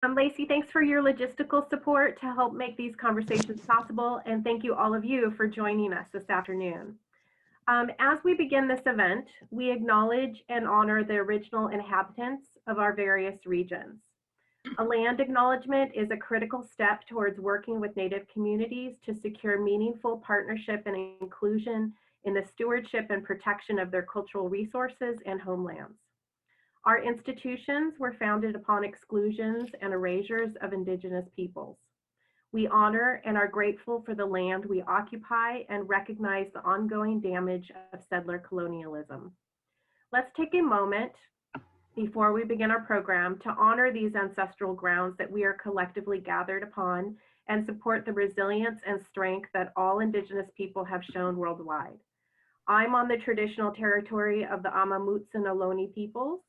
Lacey, thanks for your logistical support to help make these conversations possible, and thank you all of you for joining us this afternoon. As we begin this event, we acknowledge and honor the original inhabitants of our various regions. A land acknowledgement is a critical step towards working with Native communities to secure meaningful partnership and inclusion in the stewardship and protection of their cultural resources and homelands. Our institutions were founded upon exclusions and erasures of Indigenous peoples. We honor and are grateful for the land we occupy and recognize the ongoing damage of settler colonialism. Let's take a moment before we begin our program to honor these ancestral grounds that we are collectively gathered upon and support the resilience and strength that all Indigenous people have shown worldwide. I'm on the traditional territory of the Amamutsa Ohlone peoples.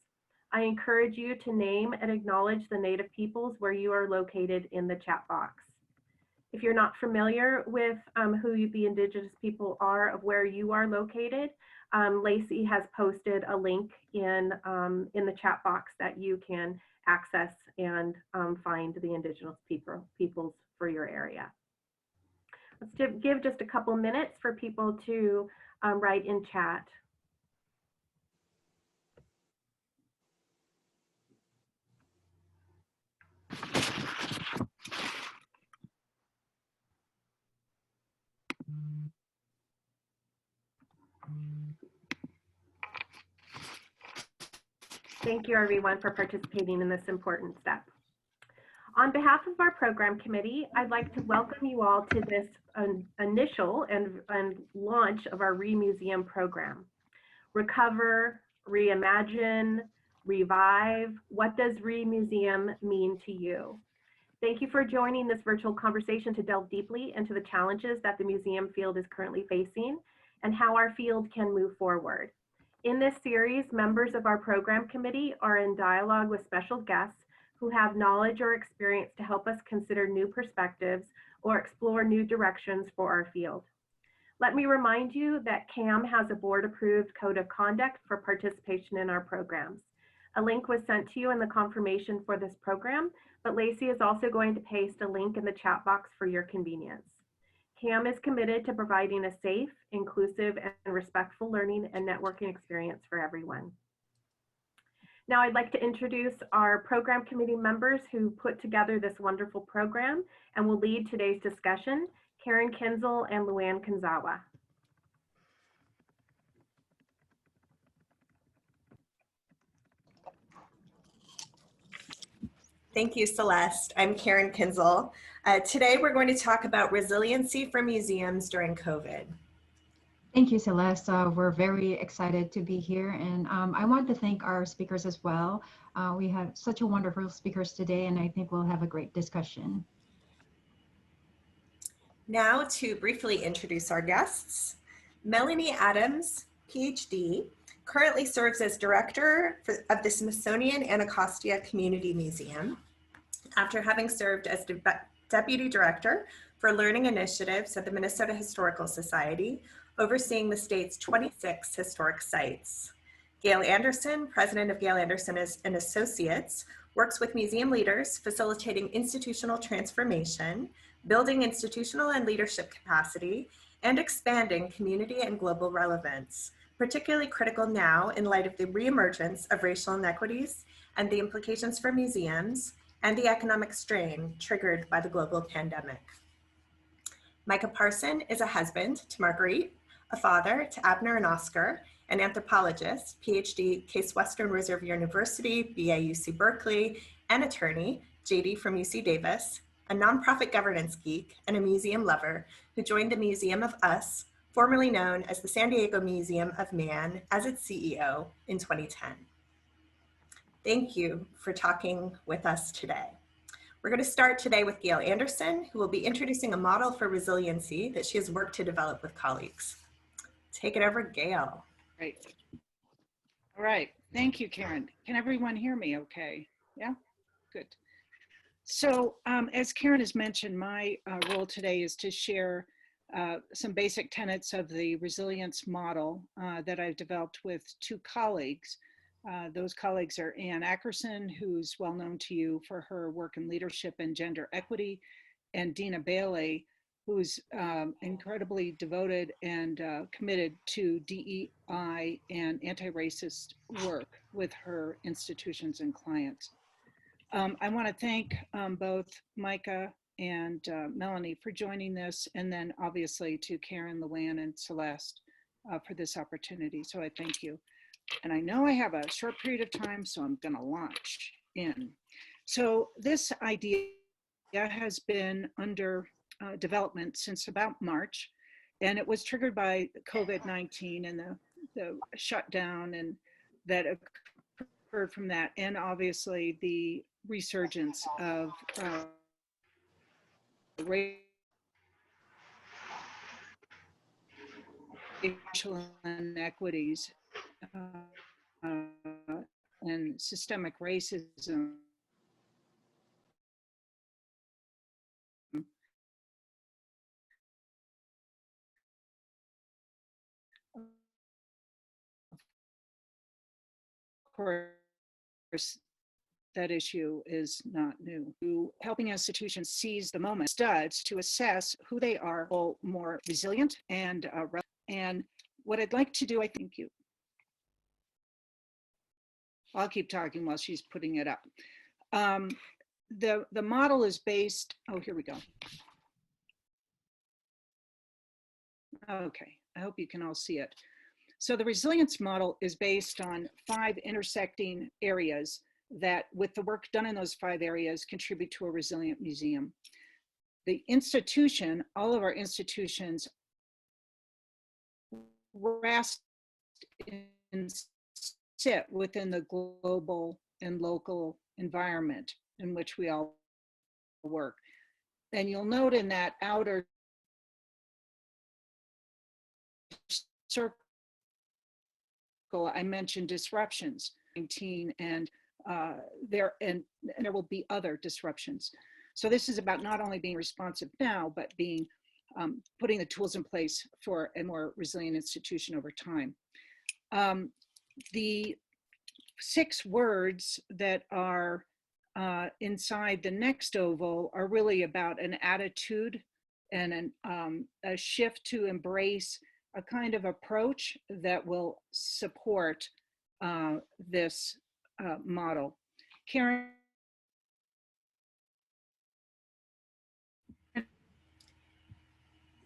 I encourage you to name and acknowledge the Native peoples where you are located in the chat box. If you're not familiar with who the Indigenous people are of where you are located, Lacey has posted a link in the chat box that you can access and find the Indigenous peoples for your area. Let's give just a couple minutes for people to write in chat. Thank you, everyone, for participating in this important step. On behalf of our program committee, I'd like to welcome you all to this initial and launch of our ReMuseum program. Recover, reimagine, revive. What does ReMuseum mean to you? Thank you for joining this virtual conversation to delve deeply into the challenges that the museum field is currently facing and how our field can move forward. In this series, members of our program committee are in dialogue with special guests who have knowledge or experience to help us consider new perspectives or explore new directions for our field. Let me remind you that CAM has a board-approved code of conduct for participation in our programs. A link was sent to you in the confirmation for this program, but Lacey is also going to paste a link in the chat box for your convenience. CAM is committed to providing a safe, inclusive, and respectful learning and networking experience for everyone. Now I'd like to introduce our program committee members who put together this wonderful program and will lead today's discussion, Karen Kienzle and Luanne Kanzawa. Thank you, Celeste. I'm Karen Kienzle. Today we're going to talk about resiliency for museums during COVID. Thank you, Celeste. We're very excited to be here, and I want to thank our speakers as well. We have such a wonderful speakers today, and I think we'll have a great discussion. Now to briefly introduce our guests. Melanie Adams, PhD, currently serves as director of the Smithsonian Anacostia Community Museum, after having served as deputy director for learning initiatives at the Minnesota Historical Society, overseeing the state's 26 historic sites. Gail Anderson, president of Gail Anderson and Associates, works with museum leaders facilitating institutional transformation, building institutional and leadership capacity, and expanding community and global relevance, particularly critical now in light of the reemergence of racial inequities and the implications for museums and the economic strain triggered by the global pandemic. Micah Parzen is a husband to Marguerite, a father to Abner and Oscar, an anthropologist, PhD, Case Western Reserve University, BA-UC Berkeley, and attorney, JD from UC Davis, a nonprofit governance geek, and a museum lover who joined the Museum of Us, formerly known as the San Diego Museum of Man, as its CEO in 2010. Thank you for talking with us today. We're going to start today with Gail Anderson, who will be introducing a model for resiliency that she has worked to develop with colleagues. Take it over, Gail. Great. All right. Thank you, Karen. Can everyone hear me okay? Yeah? Good. So as Karen has mentioned, my role today is to share some basic tenets of the resilience model that I've developed with two colleagues Those colleagues are Ann Ackerson, who's well known to you for her work in leadership and gender equity, and Dina Bailey, who's incredibly devoted and committed to DEI and anti-racist work with her institutions and clients. I want to thank both Micah and Melanie for joining this, and then obviously to Karen, Luanne, and Celeste for this opportunity. So I thank you. And I know I have a short period of time, so I'm going to launch in. So this idea has been under development since about March, and it was triggered by COVID-19 and the shutdown and that occurred from that, and obviously the resurgence of racial inequities and systemic racism of course, that issue is not new. Helping institutions seize the moment, studs to assess who they are, more resilient and what I'd like to do, I thank you. I'll keep talking while she's putting it up. The model is based, oh, here we go. Okay, I hope you can all see it. So the resilience model is based on 5 intersecting areas that, with the work done in those 5 areas, contribute to a resilient museum. The institution, all of our institutions, rest and sit within the global and local environment in which we all work. And you'll note in that outer circle, I mentioned disruptions, 19, and there will be other disruptions. So this is about not only being responsive now, but being putting the tools in place for a more resilient institution over time. The 6 words that are inside the next oval are really about an attitude and a shift to embrace a kind of approach that will support this model. Karen?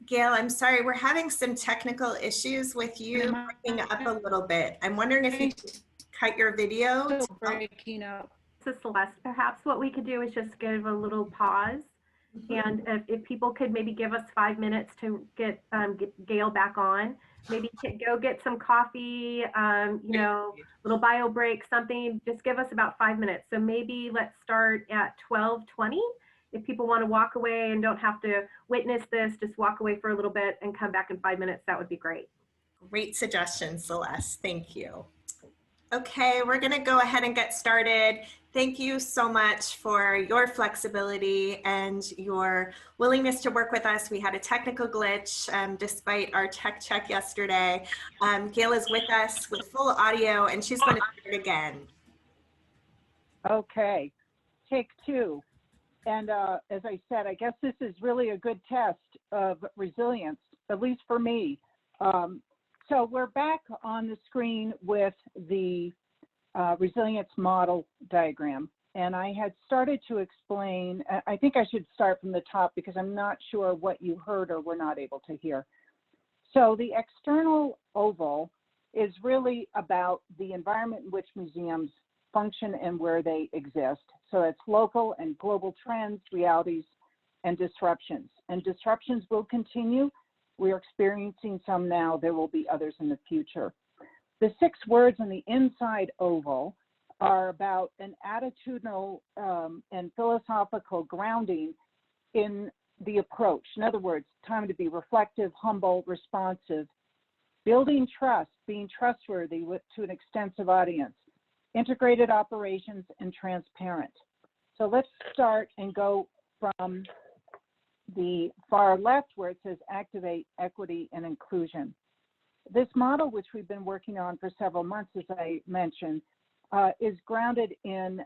Gail, I'm sorry, we're having some technical issues with you breaking up a little bit. I'm wondering if you could cut your video. Still breaking up. So Celeste, perhaps what we could do is just give a little pause. And if people could maybe give us 5 minutes to get Gail back on, maybe go get some coffee, you know, little bio break, something, just give us about 5 minutes. So maybe let's start at 12:20. If people want to walk away and don't have to witness this, just walk away for a little bit and come back in 5 minutes, that would be great. Great suggestion, Celeste, thank you. Okay, we're gonna go ahead and get started. Thank you so much for your flexibility and your willingness to work with us. We had a technical glitch despite our tech check yesterday. Gail is with us with full audio and she's going to start again. Okay, take 2. And as I said, I guess this is really a good test of resilience, at least for me. So we're back on the screen with the resilience model diagram. And I had started to explain, I think I should start from the top because I'm not sure what you heard or were not able to hear. So the external oval is really about the environment in which museums function and where they exist. So it's local and global trends, realities, and disruptions. And disruptions will continue. We're experiencing some now. There will be others in the future. The 6 words in the inside oval are about an attitudinal and philosophical grounding in the approach. In other words, time to be reflective, humble, responsive, building trust, being trustworthy to an extensive audience, integrated operations, and transparent. So let's start and go from the far left where it says activate equity and inclusion. This model, which we've been working on for several months, as I mentioned, is grounded in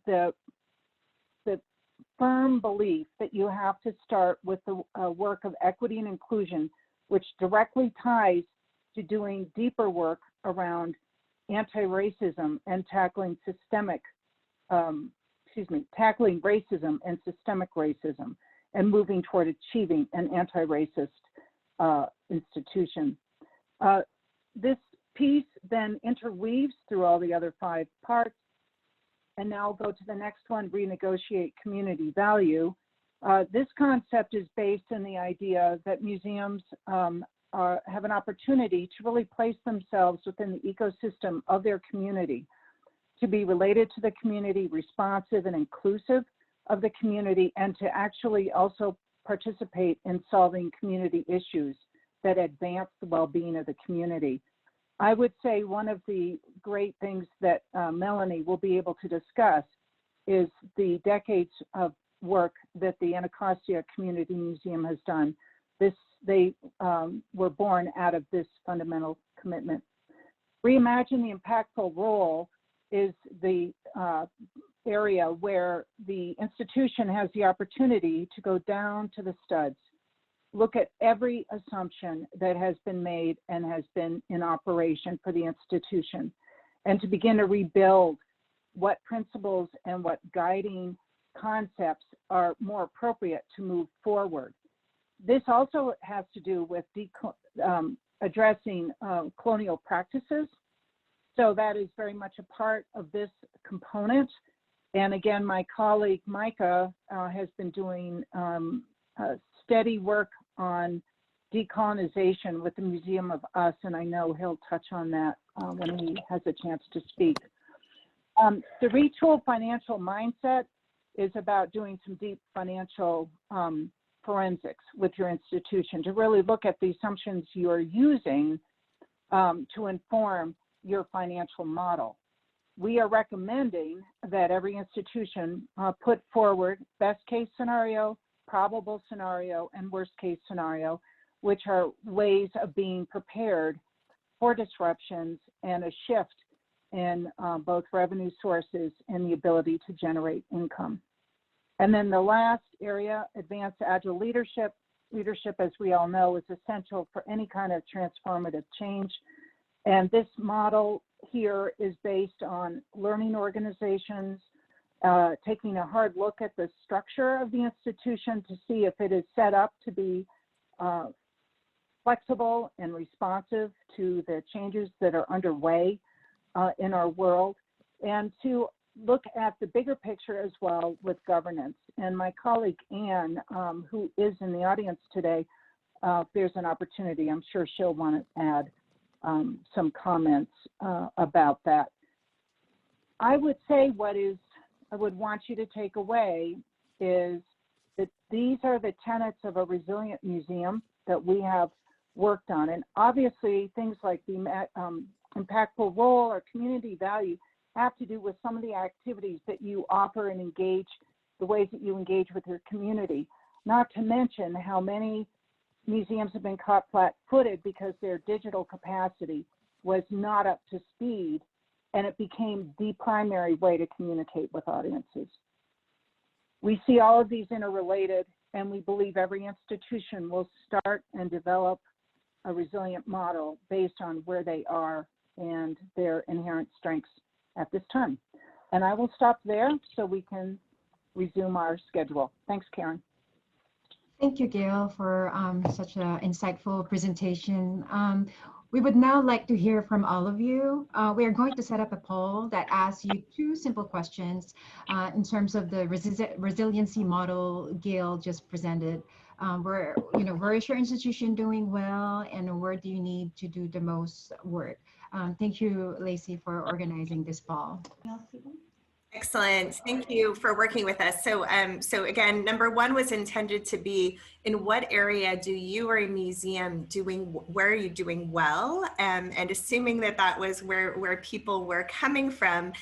the firm belief that you have to start with the work of equity and inclusion, which directly ties to doing deeper work around anti-racism and tackling tackling racism and systemic racism, and moving toward achieving an anti-racist institution. This piece then interweaves through all the other 5 parts. And now I'll go to the next one, renegotiate community value. This concept is based in the idea that museums have an opportunity to really place themselves within the ecosystem of their community, to be related to the community, responsive and inclusive of the community, and to actually also participate in solving community issues that advance the well-being of the community. I would say one of the great things that Melanie will be able to discuss is the decades of work that the Anacostia Community Museum has done. They were born out of this fundamental commitment. Reimagine the impactful role is the area where the institution has the opportunity to go down to the studs, look at every assumption that has been made and has been in operation for the institution, and to begin to rebuild what principles and what guiding concepts are more appropriate to move forward. This also has to do with addressing colonial practices. So that is very much a part of this component. And again, my colleague Micah has been doing steady work on decolonization with the Museum of Us, and I know he'll touch on that when he has a chance to speak. The retool financial mindset is about doing some deep financial forensics with your institution to really look at the assumptions you are using to inform your financial model. We are recommending that every institution put forward best case scenario, probable scenario, and worst case scenario, which are ways of being prepared for disruptions and a shift in both revenue sources and the ability to generate income. And then the last area, advanced agile leadership. Leadership, as we all know, is essential for any kind of transformative change. And this model here is based on learning organizations, taking a hard look at the structure of the institution to see if it is set up to be flexible and responsive to the changes that are underway in our world, and to look at the bigger picture as well with governance. And my colleague Anne, who is in the audience today, if there's an opportunity, I'm sure she'll want to add some comments about that. I would say I would want you to take away is that these are the tenets of a resilient museum that we have worked on. And obviously things like the impactful role or community value have to do with some of the activities that you offer and engage, the ways that you engage with your community, not to mention how many museums have been caught flat-footed because their digital capacity was not up to speed, and it became the primary way to communicate with audiences. We see all of these interrelated, and we believe every institution will start and develop a resilient model based on where they are and their inherent strengths at this time. And I will stop there so we can resume our schedule. Thanks, Karen. Thank you, Gail, for such an insightful presentation. We would now like to hear from all of you. We are going to set up a poll that asks you 2 simple questions in terms of the resiliency model Gail just presented. Where is your institution doing well, and where do you need to do the most work? Thank you, Lacey, for organizing this poll. Excellent. Thank you for working with us. So, so again, number 1 was intended to be, in what area do you or a museum where are you doing well? And assuming that that was where people were coming from,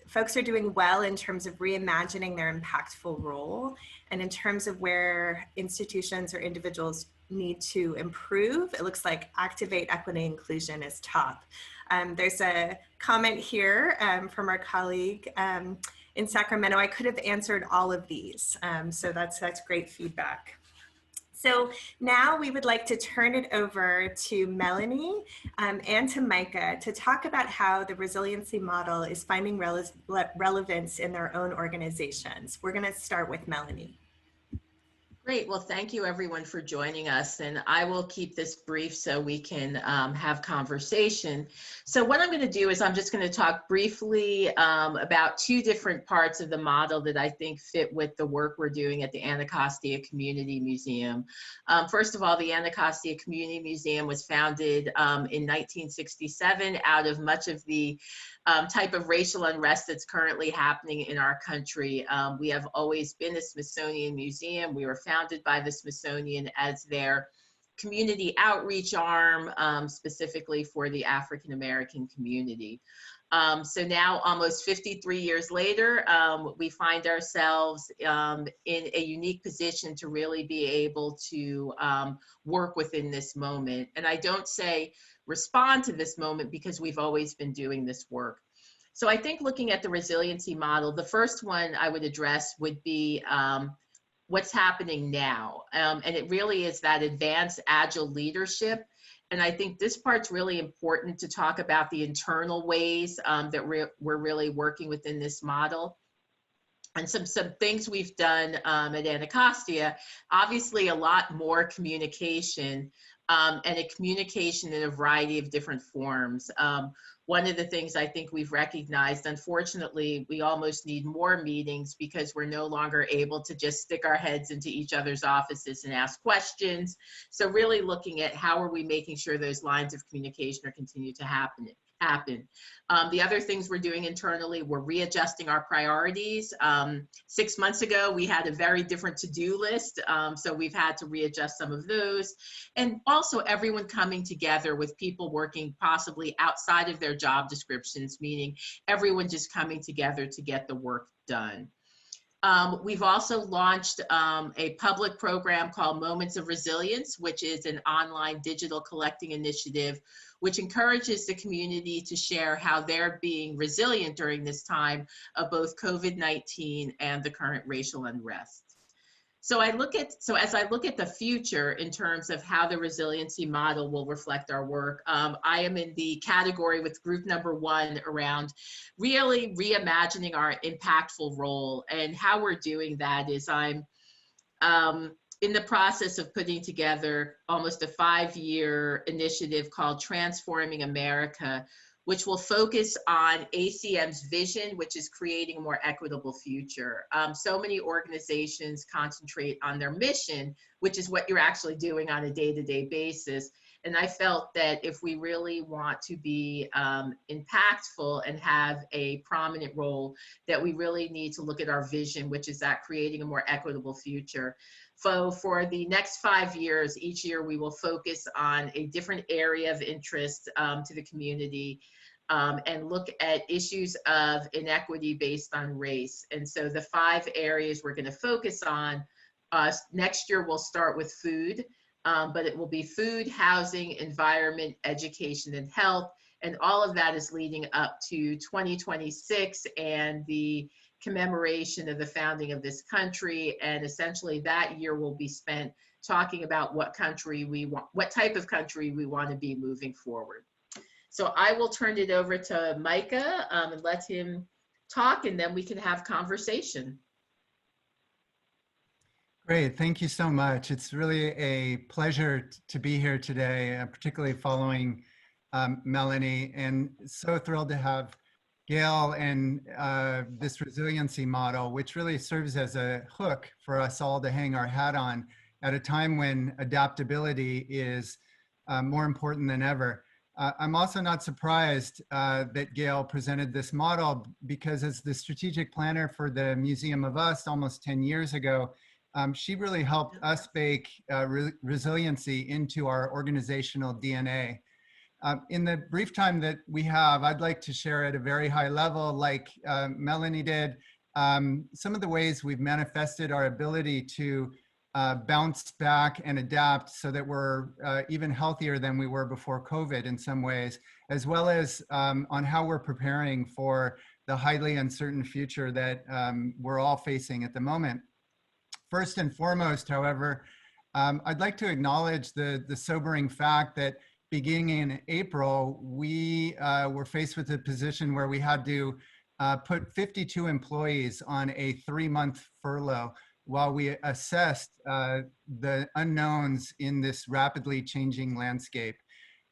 folks are doing well in terms of reimagining their impactful role, and in terms of where institutions or individuals need to improve, it looks like activate equity inclusion is top. There's a comment here from our colleague in Sacramento. I could have answered all of these, so that's great feedback. So now we would like to turn it over to Melanie and to Micah to talk about how the resiliency model is finding relevance in their own organizations. We're going to start with Melanie. Great. Well, thank you everyone for joining us, and I will keep this brief so we can have conversation. So what I'm going to do is I'm just going to talk briefly about two different parts of the model that I think fit with the work we're doing at the Anacostia Community Museum. First of all, the Anacostia Community Museum was founded in 1967 out of much of the type of racial unrest that's currently happening in our country. We have always been a Smithsonian museum. We were founded by the Smithsonian as their community outreach arm, specifically for the African American community. So now, almost 53 years later, we find ourselves in a unique position to really be able to work within this moment. And I don't say respond to this moment because we've always been doing this work. So I think looking at the resiliency model, the first one I would address would be what's happening now. And it really is that advanced agile leadership. And I think this part's really important to talk about the internal ways that we're really working within this model. And some things we've done at Anacostia, obviously a lot more communication and a communication in a variety of different forms. One of the things I think we've recognized, unfortunately, we almost need more meetings because we're no longer able to just stick our heads into each other's offices and ask questions. So really looking at how are we making sure those lines of communication are continue to happen. The other things we're doing internally, we're readjusting our priorities. 6 months ago, we had a very different to-do list, so we've had to readjust some of those. And also everyone coming together with people working possibly outside of their job descriptions, meaning everyone just coming together to get the work done. We've also launched a public program called Moments of Resilience, which is an online digital collecting initiative which encourages the community to share how they're being resilient during this time of both COVID-19 and the current racial unrest. So as I look at the future in terms of how the resiliency model will reflect our work, I am in the category with group number 1 around really reimagining our impactful role. And how we're doing that is I'm in the process of putting together almost a 5-year initiative called Transforming America, which will focus on ACM's vision, which is creating a more equitable future. So many organizations concentrate on their mission, which is what you're actually doing on a day-to-day basis. And I felt that if we really want to be impactful and have a prominent role, that we really need to look at our vision, which is that creating a more equitable future. So for the next 5 years, each year we will focus on a different area of interest to the community and look at issues of inequity based on race. And so the 5 areas we're going to focus on, next year we'll start with food, but it will be food, housing, environment, education, and health. And all of that is leading up to 2026 and the commemoration of the founding of this country. And essentially that year will be spent talking about what country we want, what type of country we want to be moving forward. So I will turn it over to Micah and let him talk, and then we can have conversation. Great, thank you so much. It's really a pleasure to be here today, particularly following Melanie, and so thrilled to have Gail and this resiliency model, which really serves as a hook for us all to hang our hat on at a time when adaptability is more important than ever. I'm also not surprised that Gail presented this model, because as the strategic planner for the Museum of Us almost 10 years ago, she really helped us bake resiliency into our organizational DNA. In the brief time that we have, I'd like to share at a very high level, like Melanie did, some of the ways we've manifested our ability to bounce back and adapt so that we're even healthier than we were before COVID in some ways, as well as on how we're preparing for the highly uncertain future that we're all facing at the moment. First and foremost, however, I'd like to acknowledge the sobering fact that beginning in April, we were faced with a position where we had to put 52 employees on a 3-month furlough while we assessed the unknowns in this rapidly changing landscape.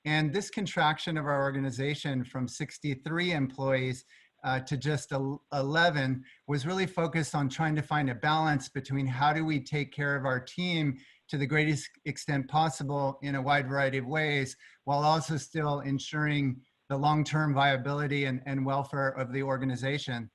And this contraction of our organization from 63 employees to just 11 was really focused on trying to find a balance between how do we take care of our team to the greatest extent possible in a wide variety of ways, while also still ensuring the long-term viability and welfare of the organization.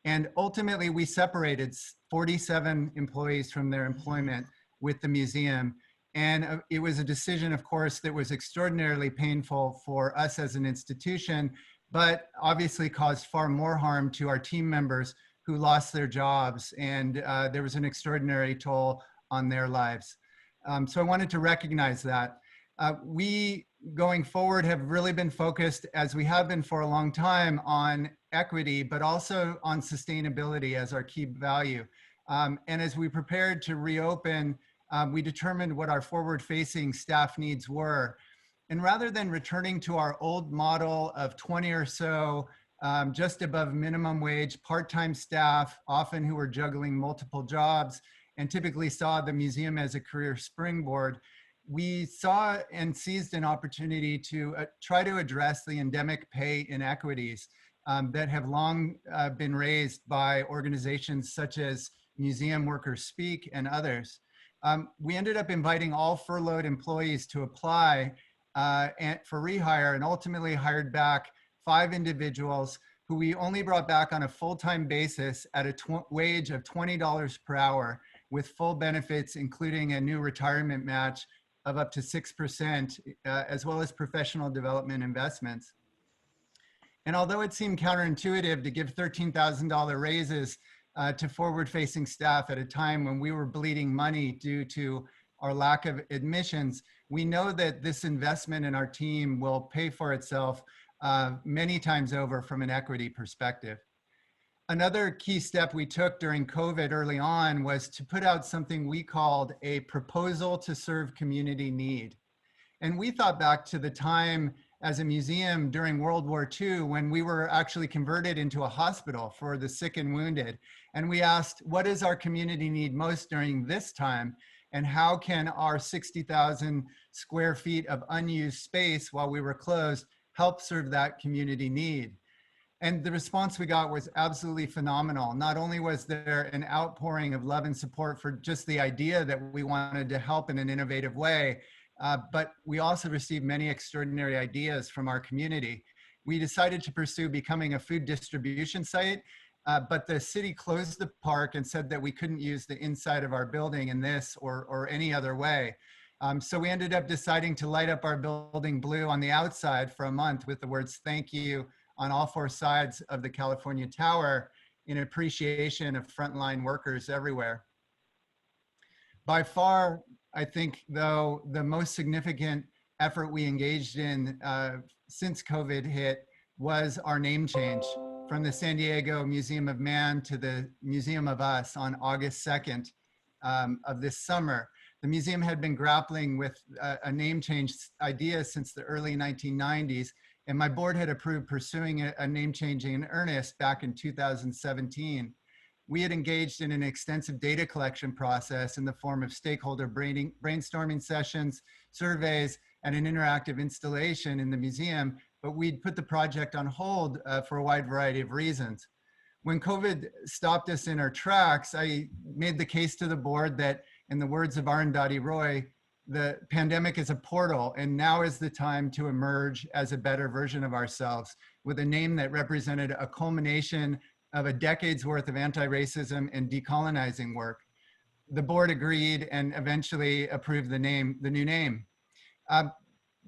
And ultimately, we separated 47 employees from their employment with the museum. And it was a decision, of course, that was extraordinarily painful for us as an institution, but obviously caused far more harm to our team members who lost their jobs. And there was an extraordinary toll on their lives. So I wanted to recognize that. We, going forward, have really been focused, as we have been for a long time, on equity, but also on sustainability as our key value. And as we prepared to reopen, we determined what our forward-facing staff needs were. And rather than returning to our old model of 20 or so, just above minimum wage, part-time staff, often who were juggling multiple jobs, and typically saw the museum as a career springboard, we saw and seized an opportunity to try to address the endemic pay inequities that have long been raised by organizations such as Museum Workers Speak and others. We ended up inviting all furloughed employees to apply for rehire, and ultimately hired back 5 individuals who we only brought back on a full-time basis at a wage of $20 per hour, with full benefits, including a new retirement match of up to 6%, as well as professional development investments. And although it seemed counterintuitive to give $13,000 raises to forward-facing staff at a time when we were bleeding money due to our lack of admissions, we know that this investment in our team will pay for itself many times over from an equity perspective. Another key step we took during COVID early on was to put out something we called a proposal to serve community need. And we thought back to the time as a museum during World War II when we were actually converted into a hospital for the sick and wounded. And we asked, what is our community need most during this time? And how can our 60,000 square feet of unused space while we were closed help serve that community need? And the response we got was absolutely phenomenal. Not only was there an outpouring of love and support for just the idea that we wanted to help in an innovative way, but we also received many extraordinary ideas from our community. We decided to pursue becoming a food distribution site, but the city closed the park and said that we couldn't use the inside of our building in this or any other way. So we ended up deciding to light up our building blue on the outside for a month with the words "thank you" on all 4 sides of the California Tower in appreciation of frontline workers everywhere. By far, I think, though, the most significant effort we engaged in since COVID hit was our name change from the San Diego Museum of Man to the Museum of Us on August 2nd of this summer. The museum had been grappling with a name change idea since the early 1990s, and my board had approved pursuing a name change in earnest back in 2017. We had engaged in an extensive data collection process in the form of stakeholder brainstorming sessions, surveys, and an interactive installation in the museum, but we'd put the project on hold for a wide variety of reasons. When COVID stopped us in our tracks, I made the case to the board that, in the words of Arundhati Roy, the pandemic is a portal, and now is the time to emerge as a better version of ourselves with a name that represented a culmination of a decade's worth of anti-racism and decolonizing work. The board agreed and eventually approved the new name.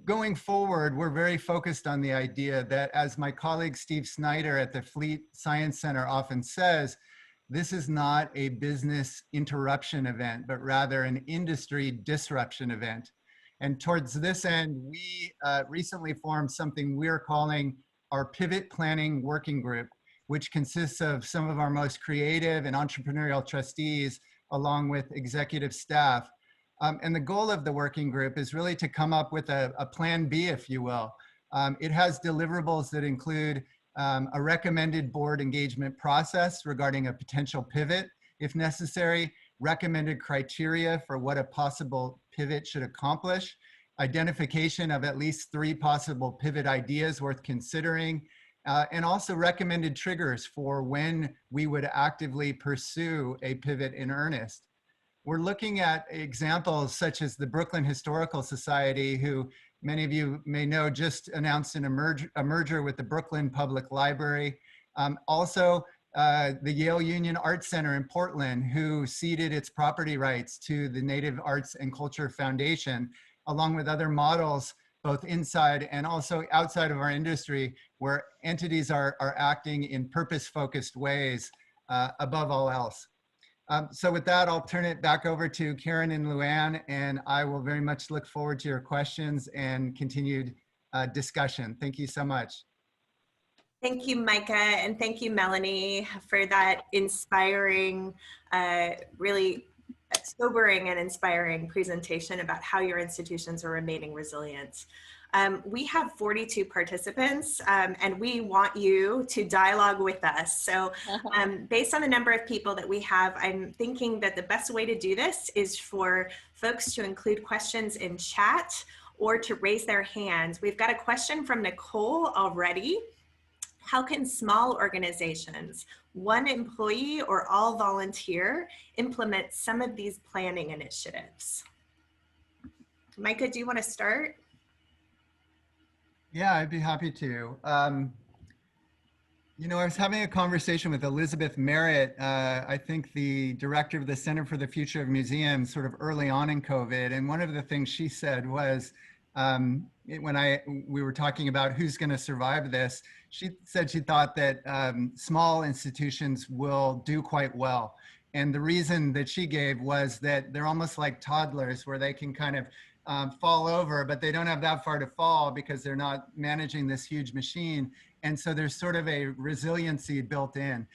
Going forward, we're very focused on the idea that, as my colleague Steve Snyder at the Fleet Science Center often says, this is not a business interruption event, but rather an industry disruption event. And towards this end, we recently formed something we're calling our Pivot Planning Working Group, which consists of some of our most creative and entrepreneurial trustees, along with executive staff. And the goal of the working group is really to come up with a plan B, if you will. It has deliverables that include a recommended board engagement process regarding a potential pivot, if necessary, recommended criteria for what a possible pivot should accomplish, identification of at least 3 possible pivot ideas worth considering, and also recommended triggers for when we would actively pursue a pivot in earnest. We're looking at examples such as the Brooklyn Historical Society, who many of you may know just announced a merger with the Brooklyn Public Library. Also, the Yale Union Arts Center in Portland, who ceded its property rights to the Native Arts and Culture Foundation, along with other models, both inside and also outside of our industry, where entities are acting in purpose-focused ways above all else. So with that, I'll turn it back over to Karen and Luanne, and I will very much look forward to your questions and continued discussion. Thank you so much. Thank you, Micah, and thank you, Melanie, for that inspiring, really sobering and inspiring presentation about how your institutions are remaining resilient. We have 42 participants, and we want you to dialogue with us. So based on the number of people that we have, I'm thinking that the best way to do this is for folks to include questions in chat or to raise their hands. We've got a question from Nicole already. How can small organizations, one employee or all volunteer, implement some of these planning initiatives? Micah, do you want to start? Yeah, I'd be happy to. You know, I was having a conversation with Elizabeth Merritt, I think the director of the Center for the Future of Museums, sort of early on in COVID. And one of the things she said was, when we were talking about who's going to survive this, she said she thought that small institutions will do quite well. And the reason that she gave was that they're almost like toddlers, where they can kind of fall over, but they don't have that far to fall because they're not managing this huge machine. And so there's sort of a resiliency built in.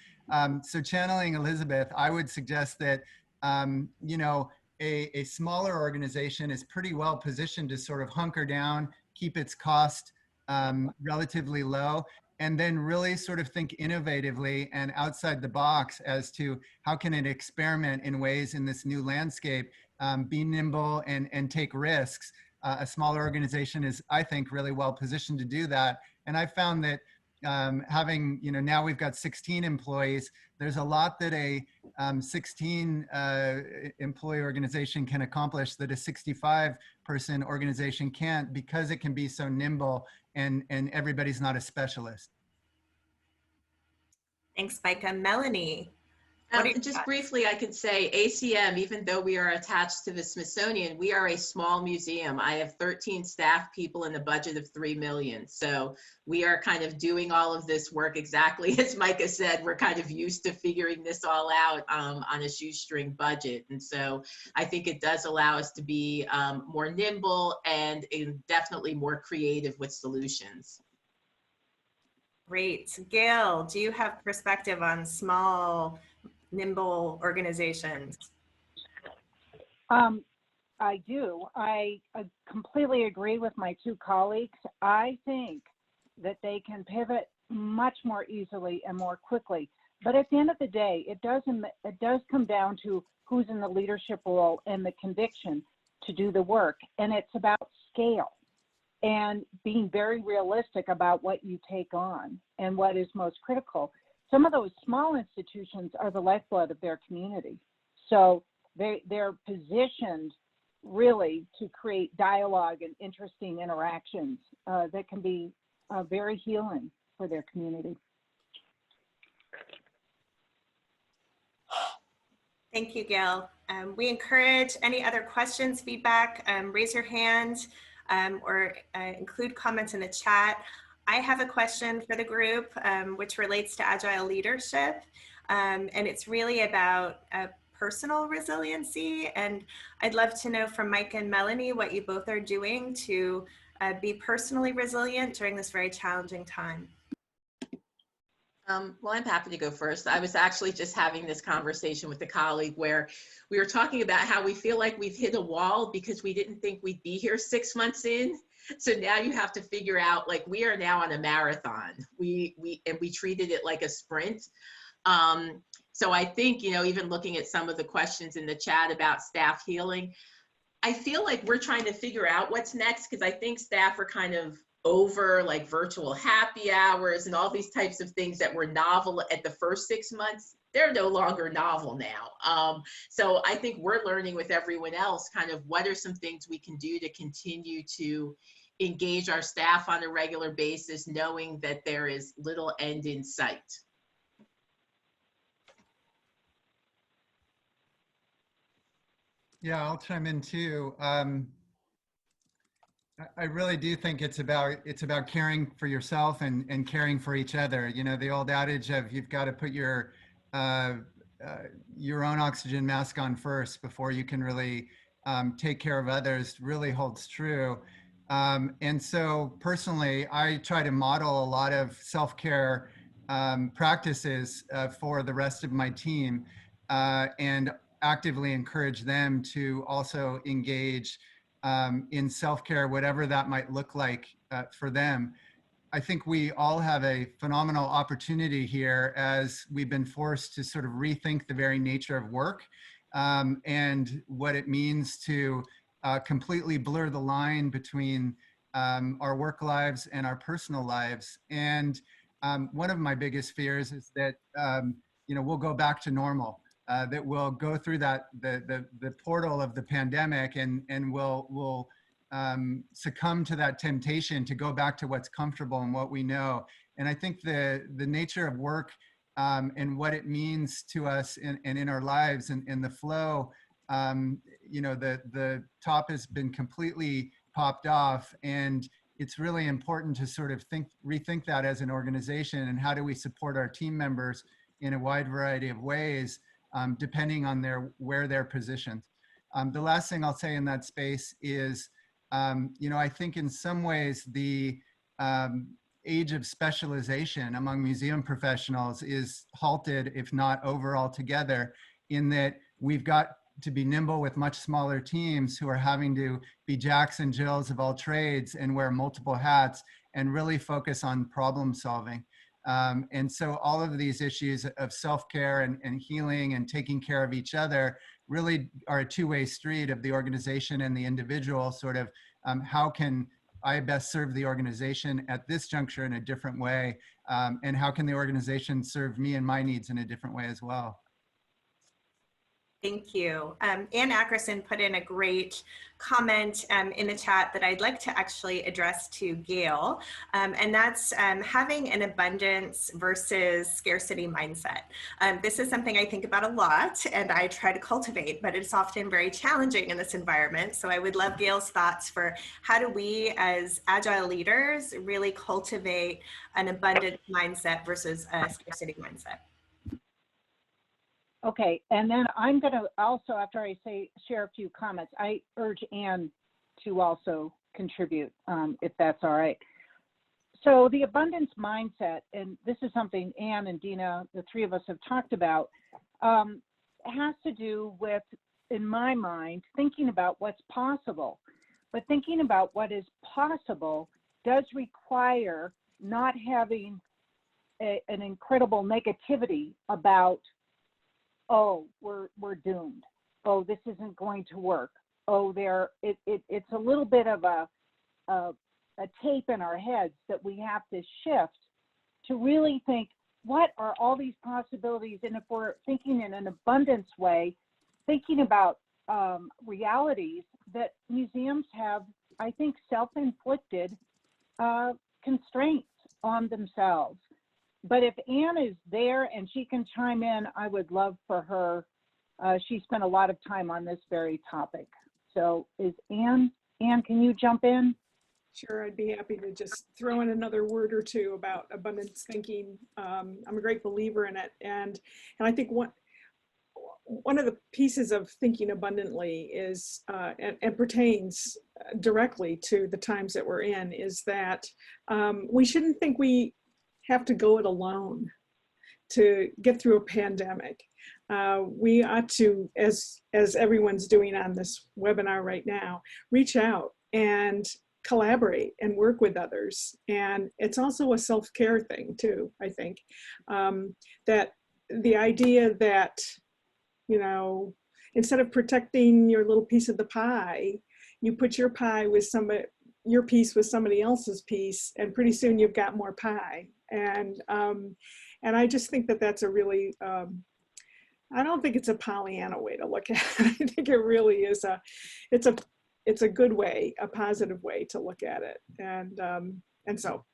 So channeling Elizabeth, I would suggest that, you know, a smaller organization is pretty well positioned to sort of hunker down, keep its cost relatively low, and then really sort of think innovatively and outside the box as to how can it experiment in ways in this new landscape, be nimble and take risks. A smaller organization is, I think, really well positioned to do that. And I found that having, you know, now we've got 16 employees, there's a lot that a 16 employee organization can accomplish that a 65-person organization can't, because it can be so nimble and everybody's not a specialist. Thanks, Micah. Melanie. Just briefly, I could say ACM, even though we are attached to the Smithsonian, we are a small museum. I have 13 staff people and a budget of $3 million. So we are kind of doing all of this work exactly as Micah said. We're kind of used to figuring this all out on a shoestring budget. And so I think it does allow us to be more nimble and definitely more creative with solutions. Great. Gail, do you have perspective on small, nimble organizations? I do. I completely agree with my two colleagues. I think that they can pivot much more easily and more quickly. But at the end of the day, it does come down to who's in the leadership role and the conviction to do the work. And it's about scale and being very realistic about what you take on and what is most critical. Some of those small institutions are the lifeblood of their community. So they're positioned really to create dialogue and interesting interactions that can be very healing for their community. Thank you, Gail. We encourage any other questions, feedback, raise your hand or include comments in the chat. I have a question for the group, which relates to agile leadership. and it's really about personal resiliency. And I'd love to know from Mike and Melanie what you both are doing to be personally resilient during this very challenging time. Well, I'm happy to go first. I was actually just having this conversation with a colleague where we were talking about how we feel like we've hit a wall because we didn't think we'd be here 6 months in. So now you have to figure out, like, we are now on a marathon. We treated it like a sprint. So I think, even looking at some of the questions in the chat about staff healing, I feel like we're trying to figure out what's next, because I think staff are kind of over like virtual happy hours and all these types of things that were novel at the first 6 months. They're no longer novel now. So I think we're learning with everyone else kind of what are some things we can do to continue to engage our staff on a regular basis, knowing that there is little end in sight. Yeah, I'll chime in too. I really do think it's about caring for yourself and caring for each other. The old adage of you've got to put your own oxygen mask on first before you can really take care of others really holds true. And so personally, I try to model a lot of self-care practices for the rest of my team and actively encourage them to also engage in self-care, whatever that might look like for them. I think we all have a phenomenal opportunity here as we've been forced to sort of rethink the very nature of work and what it means to completely blur the line between our work lives and our personal lives. And one of my biggest fears is that we'll go back to normal. That we'll go through the portal of the pandemic and we'll succumb to that temptation to go back to what's comfortable and what we know. And I think the nature of work and what it means to us and in our lives and the flow, the top has been completely popped off, and it's really important to sort of rethink that as an organization, and how do we support our team members in a wide variety of ways, depending on where they're positioned. The last thing I'll say in that space is, I think in some ways the age of specialization among museum professionals is halted, if over over altogether, in that we've got to be nimble with much smaller teams who are having to be Jacks and Jills of all trades and wear multiple hats and really focus on problem solving. And so all of these issues of self-care and healing and taking care of each other really are a two-way street of the organization and the individual, sort of how can I best serve the organization at this juncture in a different way, and how can the organization serve me and my needs in a different way as well. Thank you. Ann Ackerson put in a great comment in the chat that I'd like to actually address to Gail, and that's having an abundance versus scarcity mindset. This is something I think about a lot and I try to cultivate, but it's often very challenging in this environment. So I would love Gail's thoughts for how do we as agile leaders really cultivate an abundance mindset versus a scarcity mindset. Okay, and then I'm going to also, after I share a few comments, I urge Anne to also contribute, if that's all right. So the abundance mindset, and this is something Anne and Dina, the three of us have talked about, has to do with, in my mind, thinking about what's possible. But thinking about what is possible does require not having an incredible negativity about, oh, we're doomed. Oh, this isn't going to work. Oh, it's a little bit of a tape in our heads that we have to shift to really think, what are all these possibilities? And if we're thinking in an abundance way, thinking about realities that museums have, I think, self-inflicted constraints on themselves. But if Anne is there and she can chime in, I would love for her. She spent a lot of time on this very topic. So is Anne, can you jump in? Sure, I'd be happy to just throw in another word or two about abundance thinking. I'm a great believer in it, and I think one of the pieces of thinking abundantly is and pertains directly to the times that we're in, is that we shouldn't think we have to go it alone to get through a pandemic. We ought to, as everyone's doing on this webinar right now, reach out and collaborate and work with others. And it's also a self-care thing too, I think. That the idea that, you know, instead of protecting your little piece of the pie, you put your pie with somebody, your piece with somebody else's piece, and pretty soon you've got more pie. And I just think that that's a really, I don't think it's a Pollyanna way to look at it. I think it really is it's a good way, a positive way to look at it. And so.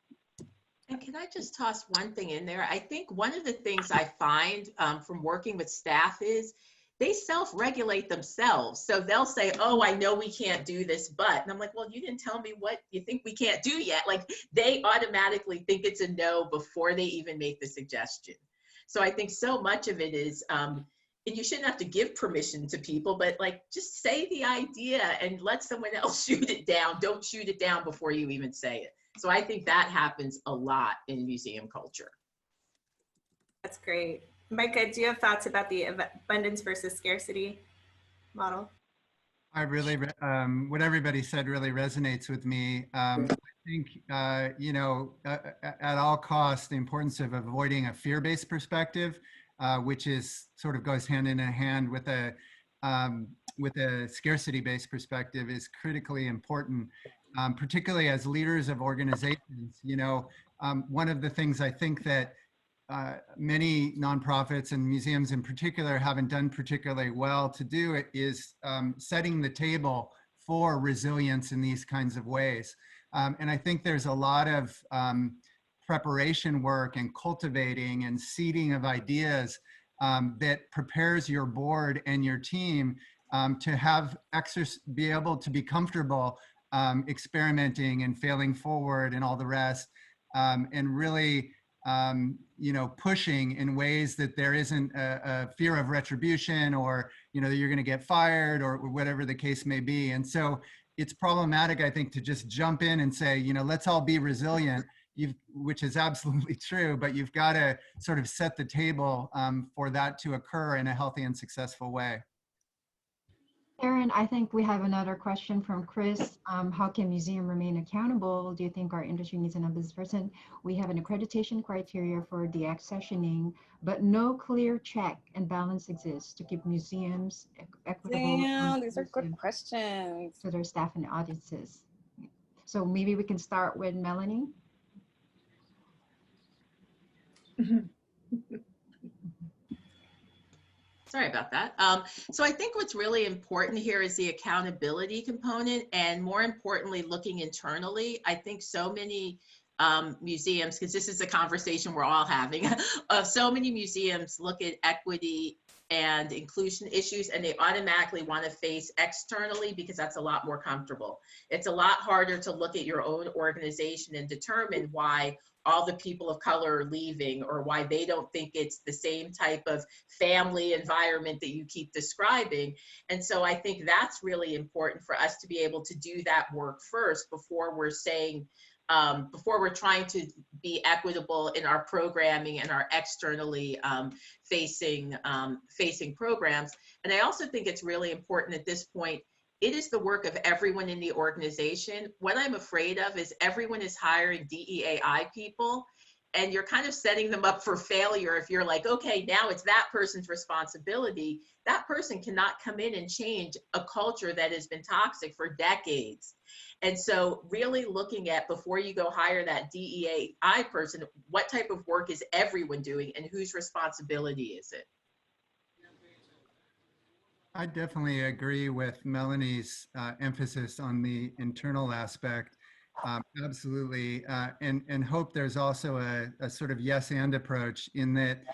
And can I just toss one thing in there? I think one of the things I find from working with staff is they self-regulate themselves. So they'll say, oh, I know we can't do this, but, and I'm like, well, you didn't tell me what you think we can't do yet. Like, they automatically think it's a no before they even make the suggestion. So I think so much of it is, and you shouldn't have to give permission to people, but like, just say the idea and let someone else shoot it down. Don't shoot it down before you even say it. So I think that happens a lot in museum culture. That's great. Micah, do you have thoughts about the abundance versus scarcity model? I really, what everybody said really resonates with me. I think, you know, at all costs, the importance of avoiding a fear-based perspective, which is sort of goes hand in hand with a scarcity-based perspective, is critically important, particularly as leaders of organizations. You know, one of the things I think that many nonprofits and museums in particular haven't done particularly well to do it is setting the table for resilience in these kinds of ways. And I think there's a lot of preparation work and cultivating and seeding of ideas that prepares your board and your team to have be able to be comfortable experimenting and failing forward and all the rest, and really you know, pushing in ways that there isn't a fear of retribution, or, you know, that you're going to get fired, or whatever the case may be. And so it's problematic, I think, to just jump in and say, you know, let's all be resilient, which is absolutely true, but you've got to sort of set the table for that to occur in a healthy and successful way. Erin, I think we have another question from Chris. How can museum remain accountable? Do you think our industry needs another business person? We have an accreditation criteria for deaccessioning, but no clear check and balance exists to keep museums equitable. Damn, these are good questions. To their staff and audiences. So maybe we can start with Melanie. Sorry about that. So I think what's really important here is the accountability component, and more importantly, looking internally. I think so many museums, because this is a conversation we're all having, so many museums look at equity and inclusion issues and they automatically want to face externally because that's a lot more comfortable. It's a lot harder to look at your own organization and determine why all the people of color are leaving, or why they don't think it's the same type of family environment that you keep describing. And so I think that's really important for us to be able to do that work first before we're saying, before we're trying to be equitable in our programming and our externally facing programs. And I also think it's really important at this point, it is the work of everyone in the organization. What I'm afraid of is everyone is hiring DEAI people, and you're kind of setting them up for failure if you're like, okay, now it's that person's responsibility. That person cannot come in and change a culture that has been toxic for decades. And so really looking at, before you go hire that DEAI person, what type of work is everyone doing and whose responsibility is it? I definitely agree with Melanie's emphasis on the internal aspect. Absolutely. And hope there's also a sort of yes and approach in that,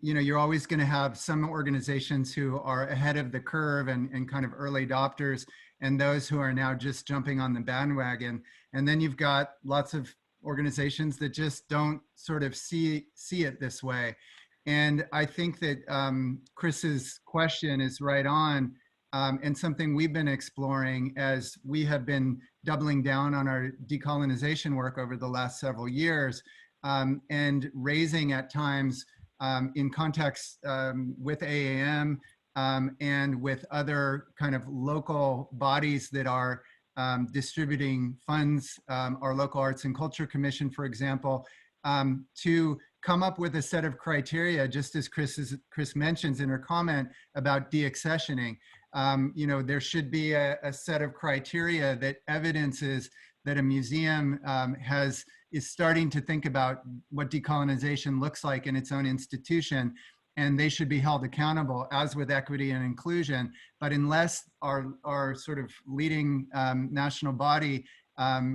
you know, you're always going to have some organizations who are ahead of the curve and kind of early adopters. and those who are now just jumping on the bandwagon. And then you've got lots of organizations that just don't sort of see it this way. And I think that Chris's question is right on, and something we've been exploring as we have been doubling down on our decolonization work over the last several years, and raising at times in context with AAM and with other kind of local bodies that are distributing funds, our local Arts and Culture Commission, for example, to come up with a set of criteria, just as Chris mentions in her comment about deaccessioning. You know, there should be a set of criteria that evidences that a museum is starting to think about what decolonization looks like in its own institution, and they should be held accountable, as with equity and inclusion. But unless our sort of leading national body,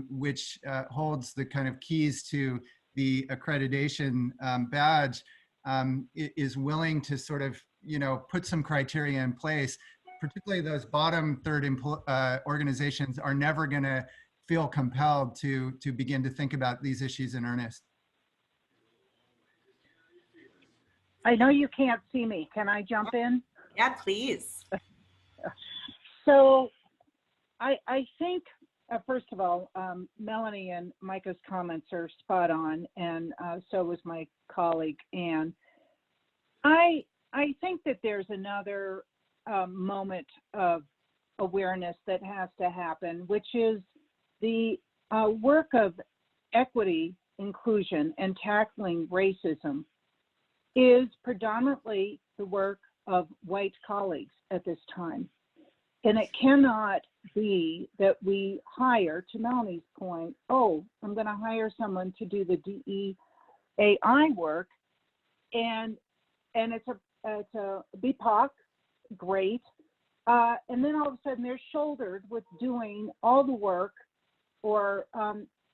which holds the kind of keys to the accreditation badge, is willing to sort of, you know, put some criteria in place, particularly those bottom third organizations are never going to feel compelled to begin to think about these issues in earnest. I know you can't see me. Can I jump in? Yeah, please. So I think, first of all, Melanie and Micah's comments are spot on, and so was my colleague. And I think that there's another moment of awareness that has to happen, which is the work of equity, inclusion, and tackling racism is predominantly the work of white colleagues at this time. And it cannot be that we hire, to Melanie's point, oh, I'm going to hire someone to do the DEAI work, and it's a BIPOC, great, and then all of a sudden they're shouldered with doing all the work or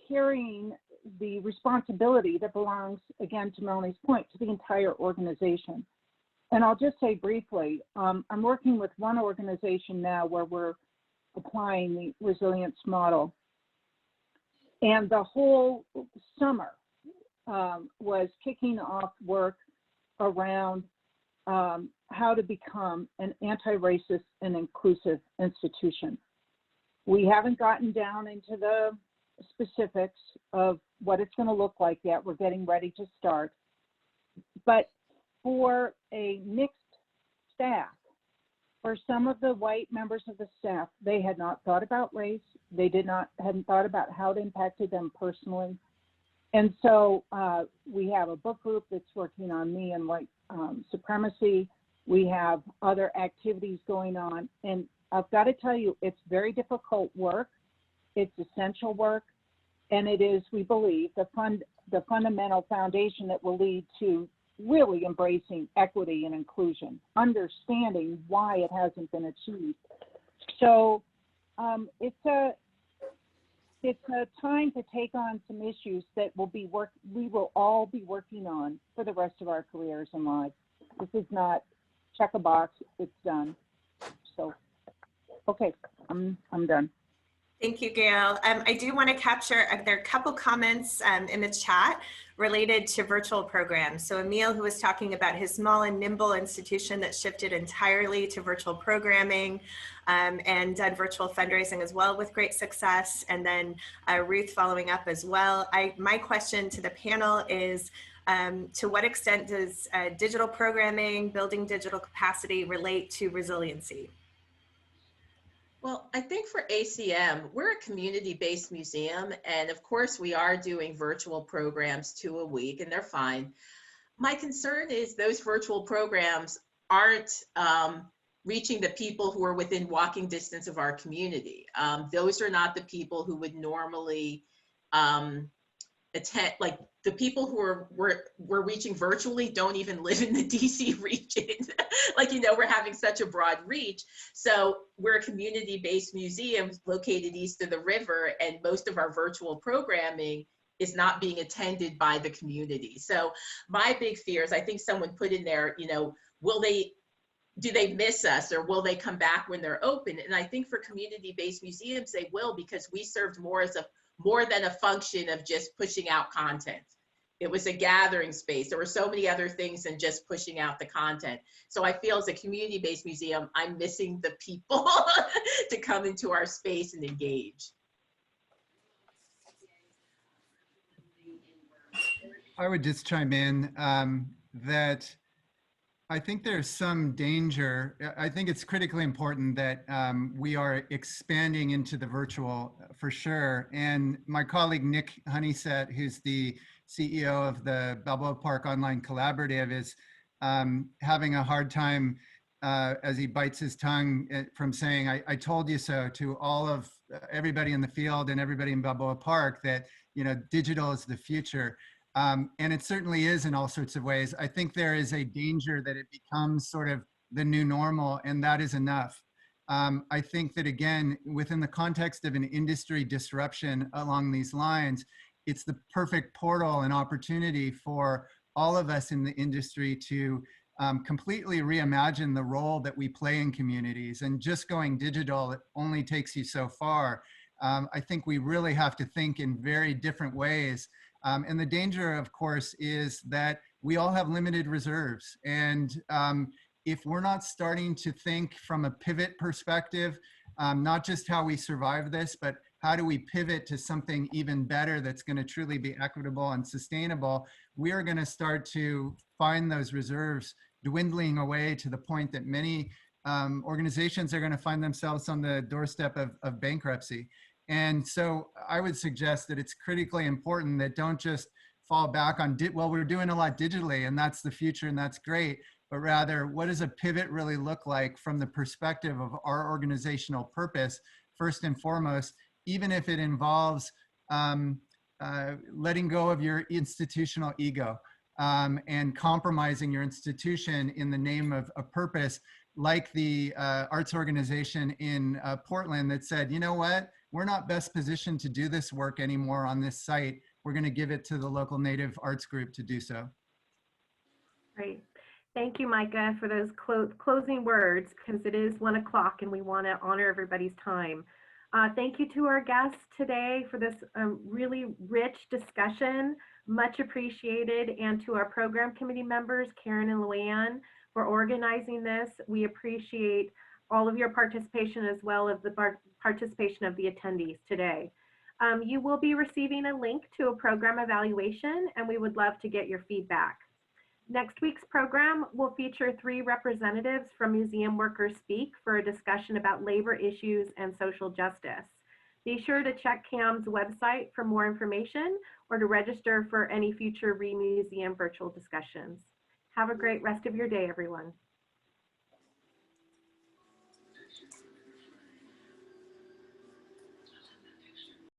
carrying the responsibility that belongs, again, to Melanie's point, to the entire organization. And I'll just say briefly, I'm working with one organization now where we're applying the resilience model. And the whole summer was kicking off work around how to become an anti-racist and inclusive institution. We haven't gotten down into the specifics of what it's going to look like yet. We're getting ready to start. But for a mixed staff, for some of the white members of the staff, they had not thought about race. They hadn't thought about how it impacted them personally. And so we have a book group that's working on me and white supremacy. We have other activities going on. And I've got to tell you, it's very difficult work. It's essential work. And it is, we believe, the fundamental foundation that will lead to really embracing equity and inclusion, understanding why it hasn't been achieved. So it's a time to take on some issues that we will all be working on for the rest of our careers and lives. This is not check a box, it's done. So, okay, I'm done. Thank you, Gail. I do want to capture, there are a couple comments in the chat related to virtual programs. So Emil, who was talking about his small and nimble institution that shifted entirely to virtual programming and done virtual fundraising as well with great success. And then Ruth following up as well. My question to the panel is, to what extent does digital programming, building digital capacity relate to resiliency? Well, I think for ACM, we're a community-based museum, and of course we are doing virtual programs 2 a week, and they're fine. My concern is those virtual programs aren't reaching the people who are within walking distance of our community. Those are not the people who would normally attend, like the people who we're reaching virtually don't even live in the DC region. Like, you know, we're having such a broad reach. So we're a community-based museum located east of the river, and most of our virtual programming is not being attended by the community. So my big fear is, I think someone put in there, you know, will do they miss us, or will they come back when they're open? And I think for community-based museums, they will, because we served more than a function of just pushing out content. It was a gathering space. There were so many other things than just pushing out the content. So I feel as a community-based museum, I'm missing the people to come into our space and engage. I would just chime in that I think there's some danger. I think it's critically important that we are expanding into the virtual for sure. And my colleague, Nick Honeysett, who's the CEO of the Balboa Park Online Collaborative, is having a hard time as he bites his tongue from saying, I told you so to all of everybody in the field and everybody in Balboa Park that, you know, digital is the future. And it certainly is in all sorts of ways. I think there is a danger that it becomes sort of the new normal, and that is enough. I think that, again, within the context of an industry disruption along these lines, it's the perfect portal and opportunity for all of us in the industry to completely reimagine the role that we play in communities. And just going digital, it only takes you so far. I think we really have to think in very different ways. And the danger, of course, is that we all have limited reserves. And if we're not starting to think from a pivot perspective, not just how we survive this, but how do we pivot to something even better that's going to truly be equitable and sustainable, we are going to start to find those reserves dwindling away to the point that many organizations are going to find themselves on the doorstep of bankruptcy. And so I would suggest that it's critically important that don't just fall back on, well, we're doing a lot digitally and that's the future and that's great, but rather what does a pivot really look like from the perspective of our organizational purpose, first and foremost, even if it involves letting go of your institutional ego and compromising your institution in the name of a purpose, like the arts organization in Portland that said, you know what? We're not best positioned to do this work anymore on this site. We're going to give it to the local Native arts group to do so. Great. Thank you, Micah, for those closing words, because it is 1 o'clock and we want to honor everybody's time. Thank you to our guests today for this really rich discussion, much appreciated, and to our program committee members, Karen and Luanne, for organizing this. We appreciate all of your participation as well as the participation of the attendees today. You will be receiving a link to a program evaluation, and we would love to get your feedback. Next week's program will feature 3 representatives from Museum Workers Speak for a discussion about labor issues and social justice. Be sure to check CAM's website for more information or to register for any future ReMuseum virtual discussions. Have a great rest of your day, everyone.